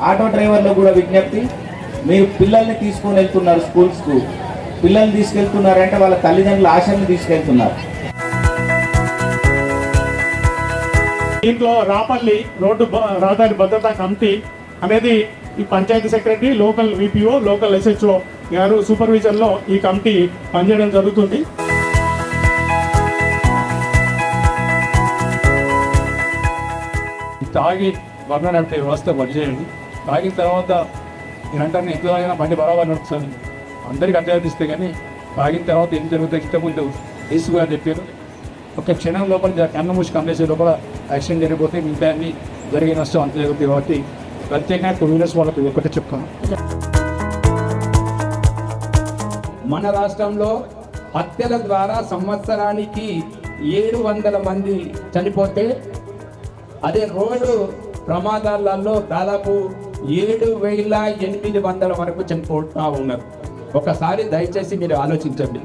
Auto డ్రైవర్లకు కూడా విజ్ఞప్తి, మీరు పిల్లల్ని తీసుకొని వెళ్తున్నారు స్కూల్స్కు, పిల్లల్ని తీసుకెళ్తున్నారంటే వాళ్ళ తల్లిదండ్రుల ఆశల్ని తీసుకెళ్తున్నారు. దీంట్లో రాపల్లి రోడ్డు రహదారి భద్రతా కమిటీ అనేది ఈ panchayat secretary, local VPO, local SHO గారు సూపర్విజన్లో ఈ కమిటీ పనిచేయడం జరుగుతుంది. తాగి బంధ నడిపే వ్యవస్థ బంద్ చేయండి. తాగిన తర్వాత నేనంటాను ఎంత తాగినా బండి బరాబర్ నడుస్తుంది, అందరికీ అర్థం ఇస్తే కానీ తాగిన తర్వాత ఏం జరుగుతుంది ఇంతకుముందు వేసుకు అని చెప్పారు. ఒక క్షణం లోపల కన్ను మూసి కమ్మేసే లోపల యాక్సిడెంట్ జరిగిపోతే మిగతా అన్ని జరిగే నష్టం అంత జరుగుతుంది. కాబట్టి ప్రత్యేకంగా టూ-వీలర్స్ వాళ్ళకి ఒకటే చెప్తాను. మన రాష్ట్రంలో హత్యల ద్వారా సంవత్సరానికి 700 మంది చనిపోతే, అదే రోడ్డు ప్రమాదాలలో దాదాపు 7,800 వరకు చనిపోతూ ఉన్నారు. ఒకసారి దయచేసి మీరు ఆలోచించండి.